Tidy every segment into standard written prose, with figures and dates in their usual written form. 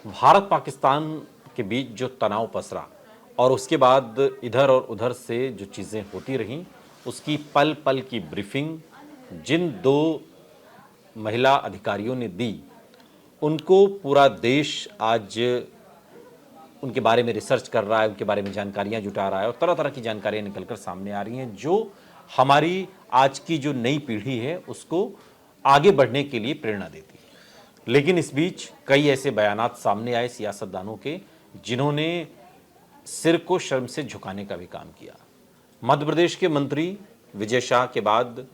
भारत पाकिस्तान के बीच जो तनाव पसरा और उसके बाद इधर और उधर से जो चीज़ें होती रहीं, उसकी पल पल की ब्रीफिंग जिन दो महिला अधिकारियों ने दी, उनको पूरा देश आज उनके बारे में रिसर्च कर रहा है, उनके बारे में जानकारियां जुटा रहा है और तरह तरह की जानकारियां निकलकर सामने आ रही हैं जो हमारी आज की जो नई पीढ़ी है उसको आगे बढ़ने के लिए प्रेरणा देती है। लेकिन इस बीच कई ऐसे बयानात सामने आए सियासतदानों के जिन्होंने सिर को शर्म से झुकाने का भी काम किया। मध्य प्रदेश के मंत्री विजय शाह के बाद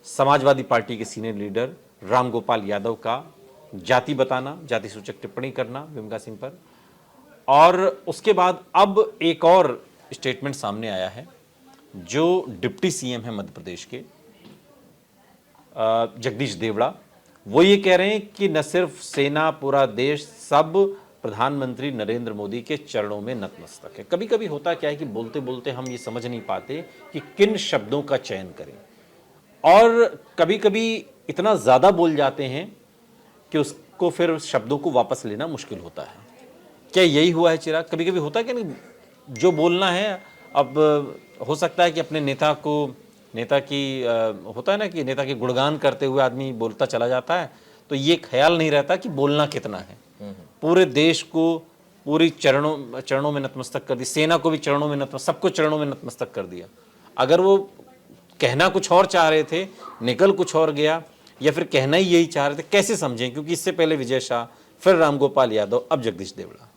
समाजवादी पार्टी के सीनियर लीडर रामगोपाल यादव का जाति बताना, जाति सूचक टिप्पणी करना विमका सिंह पर, और उसके बाद अब एक और स्टेटमेंट सामने आया है जो डिप्टी सीएम है मध्य प्रदेश के जगदीश देवड़ा, वो ये कह रहे हैं कि न सिर्फ सेना, पूरा देश, सब प्रधानमंत्री नरेंद्र मोदी के चरणों में नतमस्तक है। कभी कभी होता क्या है कि बोलते बोलते हम ये समझ नहीं पाते कि किन शब्दों का चयन करें, और कभी कभी इतना ज़्यादा बोल जाते हैं कि उसको फिर शब्दों को वापस लेना मुश्किल होता है। क्या यही हुआ है चिराग? कभी कभी होता है कि नहीं, जो बोलना है, अब हो सकता है कि अपने नेता को, नेता की होता है ना कि नेता के गुणगान करते हुए आदमी बोलता चला जाता है, तो ये ख्याल नहीं रहता कि बोलना कितना है। पूरे देश को पूरी चरणों में नतमस्तक कर दी, सेना को भी चरणों में नतमस्तक, सबको चरणों में नतमस्तक कर दिया। अगर वो कहना कुछ और चाह रहे थे, निकल कुछ और गया, या फिर कहना ही यही चाह रहे थे, कैसे समझें? क्योंकि इससे पहले विजय शाह, फिर रामगोपाल यादव, अब जगदीश देवड़ा।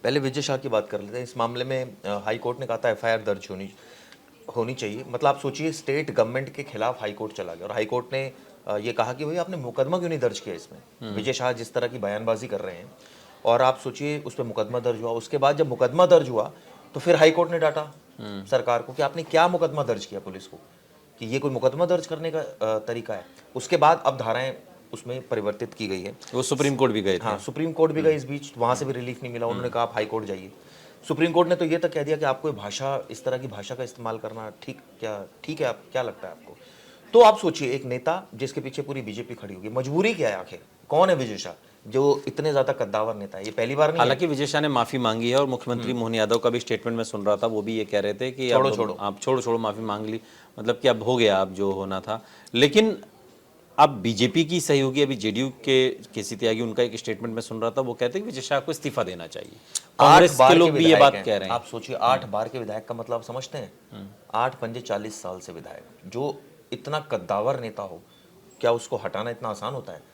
पहले विजय शाह की बात कर लेते हैं। इस मामले में हाई कोर्ट ने कहा था एफआईआर दर्ज होनी चाहिए। मतलब आप सोचिए, स्टेट गवर्नमेंट के खिलाफ हाई कोर्ट चला गया और हाई कोर्ट ने ये कहा कि भाई आपने मुकदमा क्यों नहीं दर्ज किया इसमें। विजय शाह जिस तरह की बयानबाजी कर रहे हैं, और आप सोचिए उस पर मुकदमा दर्ज हुआ। उसके बाद जब मुकदमा दर्ज हुआ तो फिर हाई कोर्ट ने डांटा सरकार को कि आपने क्या मुकदमा दर्ज किया, पुलिस को, कि ये कोई मुकदमा दर्ज करने का तरीका है। उसके बाद अब धाराएं उसमें परिवर्तित की गई है। वो सुप्रीम कोर्ट भी गए थे। हाँ, सुप्रीम कोर्ट भी गए इस बीच, वहां से भी रिलीफ नहीं मिला। उन्होंने कहा आप हाई कोर्ट जाइए। सुप्रीम कोर्ट ने तो ये तक कह दिया कि आपको भाषा, इस तरह की भाषा का इस्तेमाल करना ठीक है, आप क्या लगता है आपको? तो आप सोचिए, एक नेता जिसके पीछे पूरी बीजेपी खड़ी होगी, मजबूरी क्या है आखिर? कौन है विजय शाह जो इतने ज्यादा कद्दावर नेता है? ये पहली बार नहीं। हालांकि विजय शाह ने माफी मांगी है और मुख्यमंत्री मोहन यादव का भी स्टेटमेंट में सुन रहा था, वो भी ये कह रहे थे कि आप छोड़ो माफी मांग ली, मतलब कि अब हो गया, अब जो होना था। लेकिन अब बीजेपी की सहयोगी, अभी जेडीयू के केसी त्यागी, उनका एक स्टेटमेंट में सुन रहा था, वो कहते हैं कि विजय शाह को इस्तीफा देना चाहिए। कांग्रेस के लोग भी ये बात कह रहे हैं। आप सोचिए, 8 बार के विधायक का मतलब समझते हैं? 8 पंजे 40 साल से विधायक, जो इतना कद्दावर नेता हो, क्या उसको हटाना इतना आसान होता है?